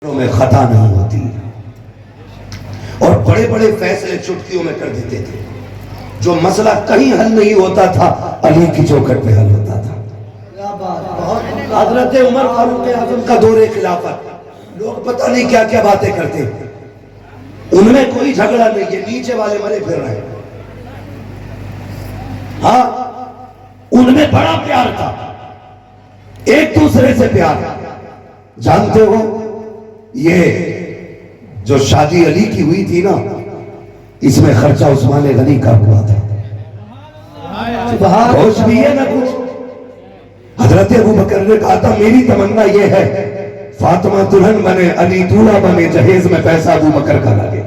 میں خطا نہیں ہوتی اور بڑے بڑے فیصلے چٹکیوں میں کر دیتے تھے. جو مسئلہ کہیں حل نہیں ہوتا تھا علی کی چوکھٹ پہ حل ہوتا تھا. حضرت عمر فاروق اعظم کا دور خلافت لوگ پتہ نہیں کیا کیا باتیں کرتے, ان میں کوئی جھگڑا نہیں, یہ نیچے والے مرے پھر رہے. ہاں ان میں بڑا پیار تھا, ایک دوسرے سے پیار. جانتے ہو یہ جو شادی علی کی ہوئی تھی نا, اس میں خرچہ عثمان غنی کا ہوا تھا. کچھ بھی ہے نا کچھ. حضرت ابو بکر نے کہا تھا میری تمنا یہ ہے فاطمہ دلہن بنے, علی دولہا بنے, جہیز میں پیسہ ابو بکر کا لگے.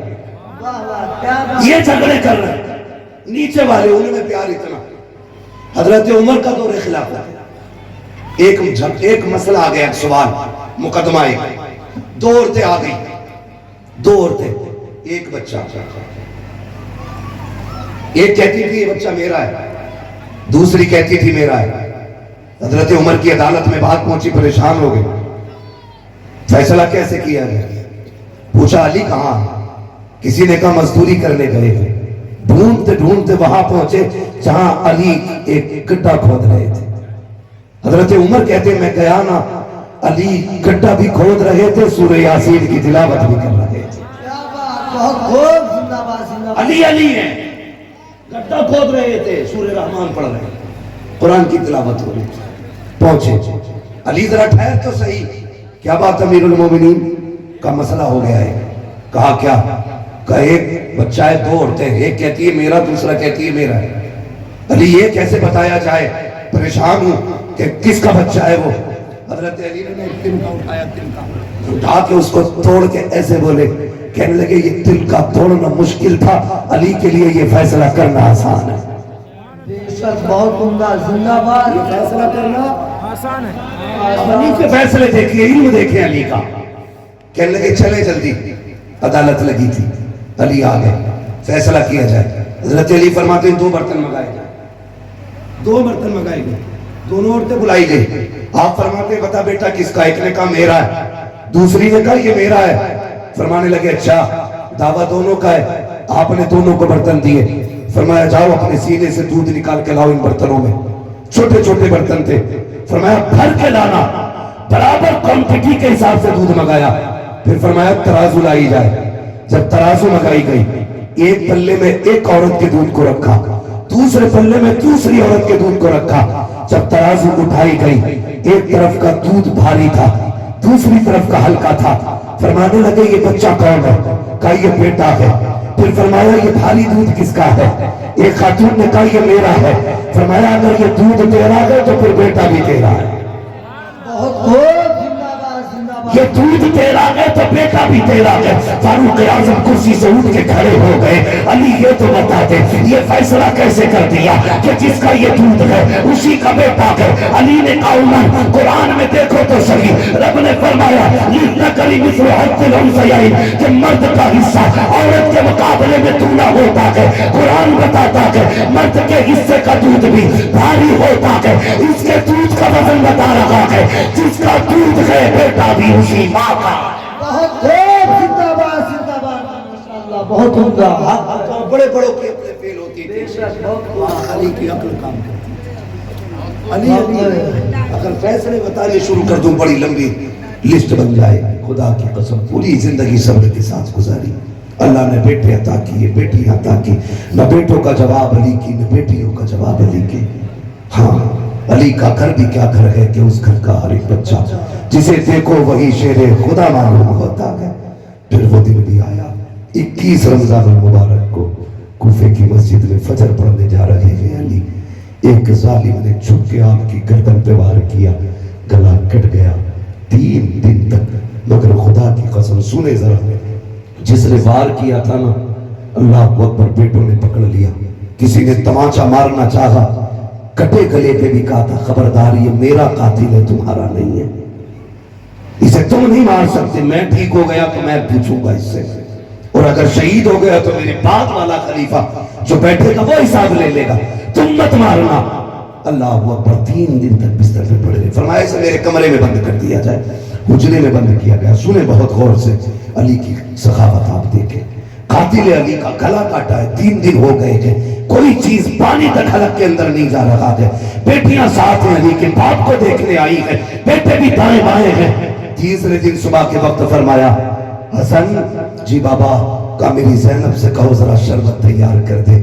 یہ جھگڑے کر رہے ہیں نیچے والے, ان میں پیار اتنا. حضرت عمر کا دور خلافت, ایک مسئلہ آ گیا, ایک سوال, مقدمہ ایک, دو عورتیں آ گئی, دو عورتیں, ایک بچہ. ایک کہتی تھی یہ بچہ میرا ہے, دوسری کہتی تھی میرا ہے. حضرت عمر کی عدالت میں بات پہنچی, پریشان ہو گئے, فیصلہ کیسے کیا گیا؟ پوچھا علی کہاں؟ کسی نے کہا مزدوری کرنے گئے تھے. ڈھونڈتے ڈھونڈتے وہاں پہنچے جہاں علی ایک گڈھا کھود رہے تھے. حضرت عمر کہتے میں گیا نا, علی گڈھا بھی کھود رہے تھے, سورہ یاسین کی تلاوت بھی کر رہے تھے. علی علی ہیں, گڈھا کھود رہے تھے, سورہ رحمان پڑھ رہے تھے, قرآن کی تلاوت ہو رہی تھی. پہنچے, علی ذرا ٹھہر تو صحیح, کیا بات امیر المومنین کا مسئلہ ہو گیا ہے؟ کہا کیا؟ کہا ایک بچہ ہے, دو عورتیں, ایک کہتی ہے میرا, دوسرا کہتی ہے میرا ہے. علی یہ کیسے بتایا جائے, پریشان ہوں کہ کس کا بچہ ہے وہ. حضرت علی نے تل کا اٹھایا, تل کا اٹھا کے اس کو توڑ کے ایسے بولے, کہنے لگے یہ تل کا توڑنا مشکل تھا, علی کے لیے یہ فیصلہ کرنا آسان ہے. بہت عمدہ, زندہ باد. یہ فیصلہ کرنا آسان ہے. علی کے فیصلے دیکھئے, علم دیکھیں علی کا. کہنے لگے چلے جلدی, عدالت لگی تھی, علی آ گئے, فیصلہ کیا جائے. حضرت علی فرماتے ہیں دو برتن منگائے گئے, دو برتن منگائے گئے, دونوں عورتیں بلائی گئی. آپ فرماتے ہیں بتا بیٹا کس کا؟ ایک نے کہا میرا ہے, دوسری نے کہا یہ میرا ہے. فرمانے لگے اچھا دعویٰ دونوں کا ہے. آپ نے دونوں کو برتن دیے, فرمایا جاؤ اپنے سینے سے دودھ نکال کے لاؤ ان برتنوں میں. چھوٹے چھوٹے برتن تھے, فرمایا بھر کے لانا, برابر کوانٹٹی کے حساب سے دودھ منگایا. پھر فرمایا ترازو لائی جائے. جب ترازو منگائی گئی, ایک پلے میں ایک عورت کے دودھ کو رکھا, دوسرے پلے میں دوسری عورت کے دودھ کو رکھا. جب ترازو اٹھائی گئی, ایک طرف کا دودھ بھاری تھا, دوسری طرف کا ہلکا تھا. فرمانے لگے یہ بچہ کون ہے؟ کہا یہ بیٹا ہے. پھر فرمایا یہ بھاری دودھ کس کا ہے؟ ایک خاتون نے کہا یہ میرا ہے. فرمایا اگر یہ دودھ تیرا ہے تو پھر بیٹا بھی تیرا ہے. یہ دودھ تیرا ہے تو بیٹا بھی تیرا ہے. فاروق اعظم کرسی سے اٹھ کے کھڑے ہو گئے, علی یہ تو بتا دے یہ فیصلہ کیسے کر دیا کہ جس کا یہ دودھ ہے اسی کا بیٹا ہے؟ علی نے کہا عمر قرآن میں دیکھو تو صحیح, رب نے فرمایا لِلذَّكَرِ مِثْلُ حَظِّ الْأُنثَيَيْنِ کہ مرد کا حصہ عورت کے مقابلے میں دونا ہوتا ہے. قرآن بتاتا ہے مرد کے حصے کا دودھ بھی بھاری ہوتا ہے. اس کے دودھ کا وزن بتا رہا ہے, جس کا دودھ ہے بیٹا بھی اسی ماں کا. بہت زندہ باد, زندہ باد, ماشاءاللہ, بہت عمدہ. بڑے بڑوں کی عقلیں فیل ہوتی تھی, علی کی عقل کام کرتی تھی. علی اگر فیصلے بتانے شروع کر دوں بڑی لمبی لسٹ بن جائے. خدا کی قسم پوری زندگی صبر کے ساتھ گزاری. اللہ نے بیٹے عطا کیے, بیٹی عطا کی, نہ بیٹوں کا جواب علی کی, نہ بیٹیوں کا جواب علی کے. ہاں علی کا گھر بھی کیا گھر ہے کہ اس گھر کا ہر ایک بچہ جسے دیکھو وہی شیر خدا معلوم ہوتا ہے. پھر وہ دن بھی آیا 21 رمضان المبارک کو کوفے کی مسجد میں فجر پڑھنے جا رہے ہیں علی. ایک ظالم نے چھپ کے آپ کی گردن پہ وار کیا, گلا کٹ گیا 3 دن تک. مگر خدا کی قسم سنے ذرا, جس نے وار کیا تھا نا, اللہ اکبر, بیٹوں نے پکڑ لیا. کسی نے تماچا مارنا چاہا, کٹے گلے پہ بھی کہا تھا خبردار یہ میرا قاتل ہے, تمہارا نہیں ہے, اسے تم نہیں مار سکتے. میں ٹھیک ہو گیا تو میں پوچھوں گا اس سے, اور اگر شہید ہو گیا تو میرے بعد والا خلیفہ جو بیٹھے گا وہ حساب لے لے گا, تم مت مارنا. اللہ اکبر, 3 دن تک بستر پہ پڑے رہے. فرمایا اسے میرے کمرے میں بند کر دیا جائے. حجرے میں بند کیا گیا. سنیں بہت غور سے علی کی سخاوت آپ دیکھیں. قاتل علی کا گلا کاٹا ہے, 3 دن ہو گئے ہیں, کوئی چیز پانی تک حلق کے اندر نہیں جا رہا ہے. بیٹیاں ساتھ ہیں علی کے, باپ کو دیکھنے آئی ہے, بیٹے بھی دائیں بائیں ہیں. تیسرے دن صبح کے وقت فرمایا حسن جی بابا کا میری زینب سے کہو ذرا شربت تیار کر دے.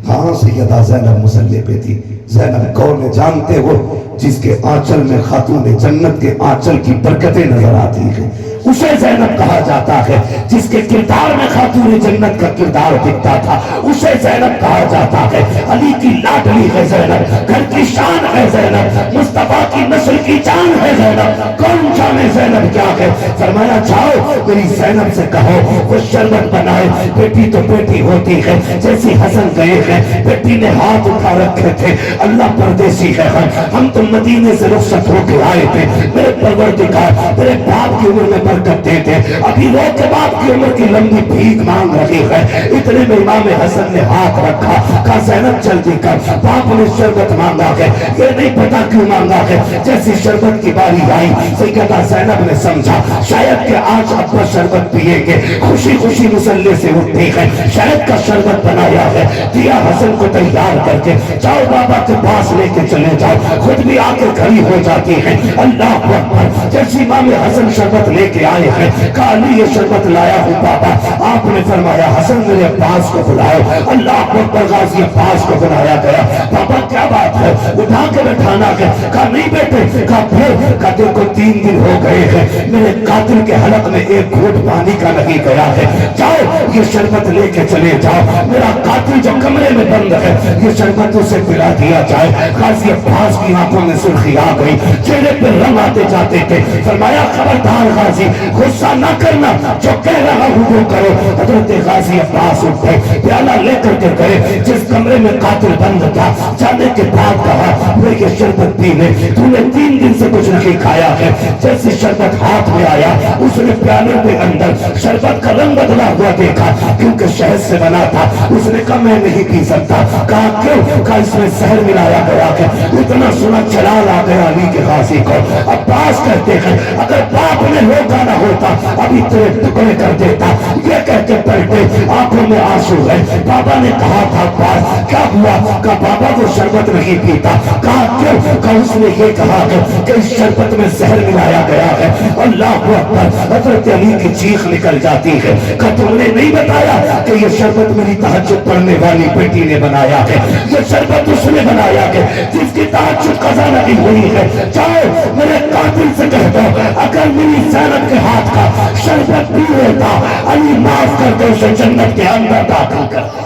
ہاں سیدہ زینب مسلح پہ تھی. زینب کون ہے جانتے ہو؟ جس کے آنچل میں خاتون جنت کے آنچل کی برکتیں نظر آتی ہیں, اسے زینب کہا جاتا ہے. جس کے کردار میں خاتون جنت کا کردار دکھتا تھا, اسے زینب کہا جاتا ہے. علی کی لاڈلی ہے زینب, گھر کی شان ہے زینب, مصطفیٰ کی نسل کی جان ہے زینب. کون جانے زینب کیا ہے؟ فرمایا جاؤ میری زینب سے کہو وہ شربت بنائے. بیٹی تو بیٹی ہوتی ہے, جیسی حسن گئے ہیں بیٹی نے ہاتھ اٹھا رکھے تھے. اللہ پردیسی ہے, ہم تو مدینے سے رخصت ہو کے آئے تھے. میرے پروردگار میرے باپ کی عمر میں برکت دے دے. ابھی وہ کے باپ کی عمر کی لمبی بھیک مانگ رہی ہے. اتنے میں امام حسن نے ہاتھ رکھا, کہا زینب جلدی کر. باپ نے شربت مانگا ہے, یہ نہیں پتا کیوں مانگا ہے. جیسی شربت کی باری آئی سیدہ زینب نے سمجھا شاید کہ آج ابا شربت پیئیں گے. خوشی خوشی مسلح سے اٹھتی ہے, شاید کا شربت بنایا ہے, دیا حسن کو تیار کر کے جاؤ بابا کے پاس لے کے چلے جاؤ. خود بھی آ کے کھڑی ہو جاتی ہے. اللہ اکبر. جیسی امام حسن شربت لے کے آئے ہیں, کہا علی یہ شربت لایا ہوں بابا. آپ نے فرمایا حسن میرے عباس کو بلاؤ. اللہ اکبر. غازی عباس کو بلایا گیا. بابا کیا بات ہے؟ اٹھا کے بٹھانا ہے. کہا نہیں بیٹے. کہا پھر؟ کہا دیکھو 3 دن ہو گئے ہیں, میرے قاتل کے حلق میں ایک گھونٹ پانی کا نہیں گیا ہے. جاؤ یہ شربت لے کے چلے جاؤ. میرا قاتل جو کمرے میں بند ہے یہ شربت اسے پلا دیا جائے. غازی عباس کی آنکھوں میں سرخی آ گئی, چہرے پہ رنگ آتے جاتے تھے. فرمایا خبردار غازی, غصہ نہ کرنا, جو کہہ رہا ہوں وہ کرو. حضرت غازی عباس اٹھے, پیالہ لے کر کے گئے جس کمرے میں قاتل بند تھا. جانے کے بعد کہا وہ یہ شربت پی لے, تو نے 3 دن سے کچھ نہیں کھایا ہے. جیسے شربت ہاتھ میں آیا اس نے پیالے کے اندر شربت کا رنگ بدلا ہوا دیکھا, کیونکہ شہد سے بنا تھا. اس نے کہا میں نہیں پی سکتا. کہا کیوں؟ کہا اس میں زہر ملایا گیا ہے. اتنا سنا جلال آ گیا علی کے غازی کو. عباس کہتے ہیں اگر باپ نے روکا نہ ہوتا ابھی تیرے ٹکڑے کر دیتا. یہ کہہ کے پلٹے, آنکھوں میں آنسو ہے. بابا نے کہا تھا عباس کیا ہوا؟ کہا بابا وہ شربت نہیں پیتا. کہا کیوں؟ کہا اس نے یہ کہا کہ اس شربت میں زہر ملایا گیا ہے. اللہ اکبر. حضرت علی کی چیخ نکل جاتی ہے. کہا تم نے نہیں بتایا کہ یہ شربت میری تہجد پڑھنے والی بیٹی نے بنایا ہے. یہ شربت اس نے بنایا ہے جس کی تہجد قضا نہیں ہوئی ہے. جاؤ میرے قاتل سے کہہ دو اگر میری زینب کے ہاتھ کا شربت پی لیتا علی معاف کر دے اسے جنت کے اندر داخل کر دے.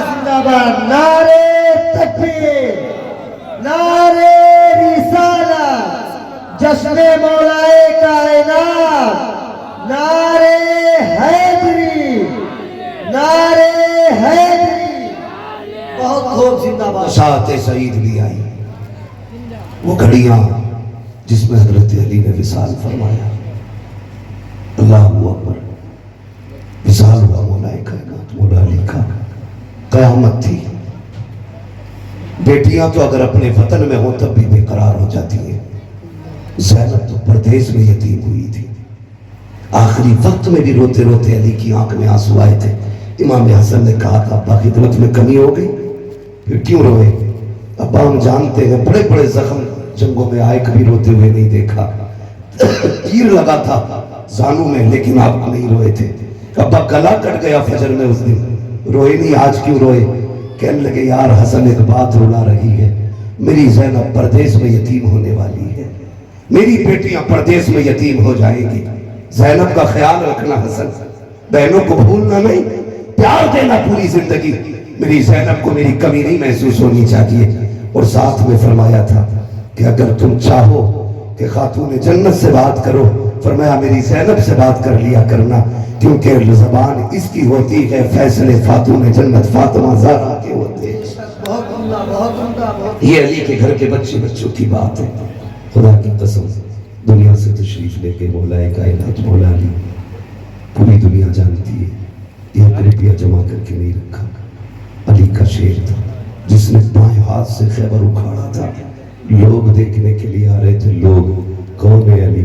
زندہ باد. نعرے تکبیر, نعرے رسالت, جشن مولائے کائنات, نعرے حیدری, نعرے حیدری. بہت خوب. زندہ باد. ساعت سعید بھی آئی, وہ گھڑیاں جس میں حضرت علی نے وصال فرمایا. اللہ اکبر. وصال ہوا مولا کائنات مولا علی کا. قیامت تھی. بیٹیاں تو اگر اپنے وطن میں ہوں تب بھی بے قرار ہو جاتی ہیں. زینب تو پردیس میں یتیم ہوئی تھی. آخری وقت میں بھی روتے روتے علی کی آنکھ میں آنسو آئے تھے. امام حسن نے کہا تھا ابا خدمت میں کمی ہو گئی, پھر کیوں روئے؟ ابا ہم جانتے ہیں بڑے بڑے زخم جنگوں میں آئے, کبھی روتے ہوئے نہیں دیکھا. تیر لگا تھا زانوں میں لیکن آپ نہیں روئے تھے. ابا گلا کٹ گیا فجر میں اس دن, روئے نہیں, آج کیوں روئے؟ کہنے لگے یار حسن ایک بات رلا رہی ہے, میری زینب پردیس میں یتیم ہونے والی ہے, میری بیٹیاں پردیس میں یتیم ہو جائیں گی. زینب کا خیال رکھنا حسن, بہنوں کو بھولنا نہیں, پیار دینا پوری زندگی. میری زینب کو میری کمی نہیں محسوس ہونی چاہیے. اور ساتھ میں فرمایا تھا کہ اگر تم چاہو کہ خاتون جنت سے بات کرو, فرمایا میری زینب سے بات کر لیا کرنا, کیونکہ زبان اس کی ہوتی ہے فیصلے خاتون جنت فاطمہ زہرا کے ہوتے ہیں. بہت عمدہ, بہت عمدہ, بہت. یہ علی کے گھر کے بچے بچوں کی بات ہے. خدا کی قسم دنیا سے تشریف لے کے مولا کائنات مولا علی, پوری دنیا جانتی ہے, 1 روپیہ جمع کر کے نہیں رکھا. علی کا شیر تھا جس نے بائیں ہاتھ سے خیبر اکھاڑا تھا. لوگ دیکھنے کے لیے آ رہے تھے, لوگ کون ہے علی؟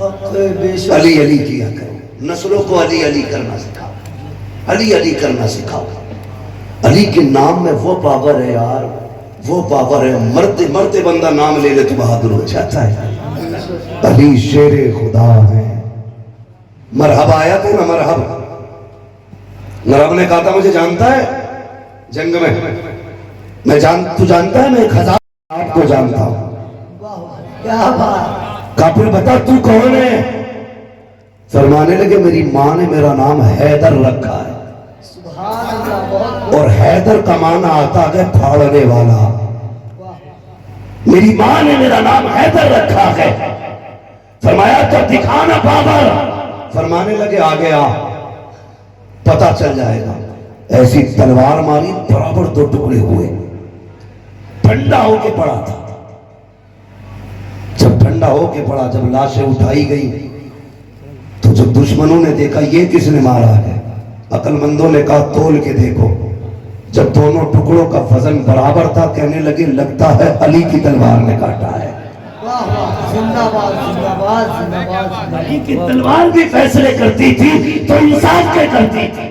بے شک علی علی کیا کرو، نسلوں کو علی علی کرنا سکھاؤ، علی علی کرنا سکھاؤ۔ علی کے نام میں وہ پاور ہے یار، وہ پاور ہے، مرتے مرتے بندہ نام لے لے تو بہادر ہو جاتا ہے۔ علی شیر خدا ہے۔ مرحبا آیا تھا نا، مرحب مرحب نے کہا تھا مجھے جانتا ہے جنگ میں، تو جانتا ہے میں 1000 آپ کو جانتا ہوں۔ کیا بات، کہا پھر بتا تو کون ہے؟ فرمانے لگے میری ماں نے میرا نام حیدر رکھا ہے، سبحان اللہ، بہت اور حیدر کا معنی آتا ہے پھاڑنے والا۔ میری ماں نے میرا نام حیدر رکھا ہے۔ فرمایا تو دکھانا پاور۔ فرمانے لگے آگے آ، پتا چل جائے گا۔ ایسی تلوار ماری، برابر 2 ٹکڑے ہوئے، ٹھنڈا ہو کے پڑا تھا۔ جب ٹھنڈا ہو کے پڑا، جب لاشیں اٹھائی گئی تو جب دشمنوں نے دیکھا یہ کس نے مارا ہے، عقل مندوں نے کہا تول کے دیکھو۔ جب دونوں ٹکڑوں کا وزن برابر تھا، کہنے لگے لگتا ہے علی کی تلوار نے کاٹا ہے۔ واہ واہ، زندہ باد زندہ باد زندہ باد۔ علی کی تلوار بھی فیصلے کرتی تھی تو انصاف کے کرتی تھی۔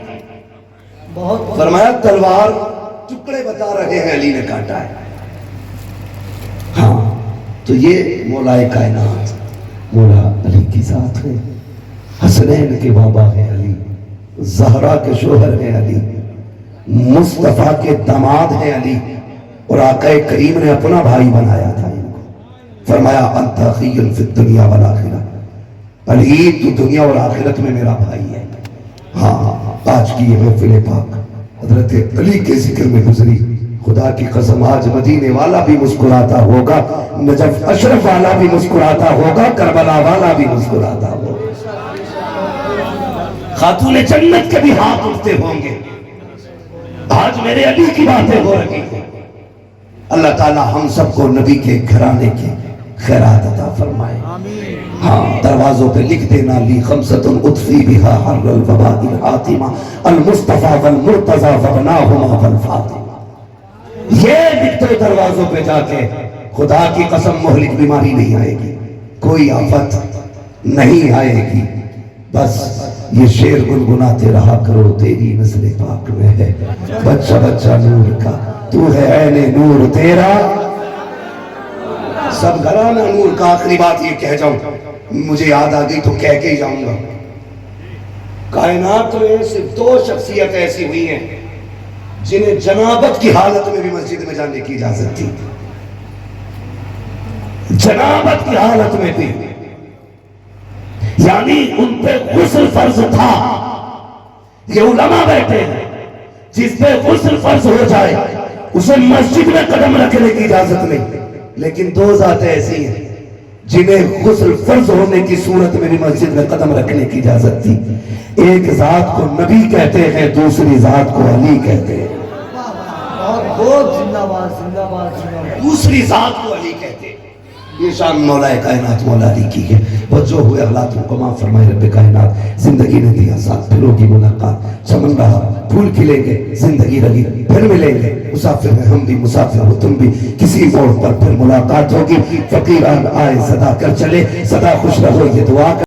بہت فرمایا تلوار ٹکڑے بتا رہے ہیں علی نے کاٹا ہے۔ ہاں تو یہ مولا کائنات مولا علی کی ذات ہے۔ حسنین کے بابا ہے علی، زہرا کے شوہر ہے علی، مصطفیٰ کے داماد ہیں علی، اور آقا کریم نے اپنا بھائی بنایا تھا ان کو۔ فرمایا انت اخی فی الدنیا والآخرہ، علی تو دنیا اور آخرت میں میرا بھائی ہے۔ ہاں آج کی یہ محفل پاک حضرت علی کے ذکر میں گزری، خدا کی قسم آج مدینے والا بھی مسکراتا ہوگا، نجف اشرف والا بھی مسکراتا ہوگا، کربلا والا بھی مسکراتا ہوگا، خاتون جنت کے بھی ہاتھ اٹھتے ہوں گے۔ آج میرے علی کی باتیں ہو رہی ہیں۔ اللہ تعالی ہم سب کو نبی کے گھرانے کے خیرات عطا فرمائے۔ ہاں دروازوں پہ لکھ دینا لی خمسۃ اطفی بہا حر الوباء الحاتمہ المصطفیٰ والمرتضیٰ وابناہما والفاطمہ۔ یہ لکھتے دروازوں پہ جا کے، خدا کی قسم مہلک بیماری نہیں آئے گی، کوئی آفت نہیں آئے گی۔ بس یہ شعر گنگناتے رہا کرو، تیری نسل پاک میں ہے بچہ بچہ نور کا، تو ہے عین نور تیرا سب گھرانہ نور کا۔ آخری بات یہ کہہ جاؤں، مجھے یاد آ گئی تو کہہ کے ہی جاؤں گا۔ کائنات میں صرف 2 شخصیت ایسی ہوئی ہیں جنہیں جنابت کی حالت میں بھی مسجد میں جانے کی اجازت تھی، جنابت کی حالت میں بھی، یعنی ان پہ غسل فرض تھا۔ یہ علماء بیٹھے ہیں، جس پہ غسل فرض ہو جائے اسے مسجد میں قدم رکھنے کی اجازت نہیں، لیکن 2 ذاتیں ایسی ہیں جنہیں غسل فرض ہونے کی صورت میں بھی مسجد میں قدم رکھنے کی اجازت تھی۔ ایک ذات کو نبی کہتے ہیں، دوسری ذات کو علی کہتے ہیں۔ بہت زندہ باد زندہ باد زندہ باد۔ دوسری ذات کو علی کہتے ہیں۔ یہ شان مولا کائنات مولا علی کی ہے۔ وہ جو ہوئے اغلاط کو معاف فرمائے رب کائنات۔ زندگی نے دیا ساتھ، پھر ہوگی ملاقات، چمن رہا پھول کھلیں گے، زندگی رہی پھر ملیں گے، مسافر ہیں ہم بھی، مسافر ہو تم بھی، کسی موڑ پر پھر ملاقات ہوگی۔ فقیران آئے صدا کر چلے، صدا خوش رہو یہ دعا کر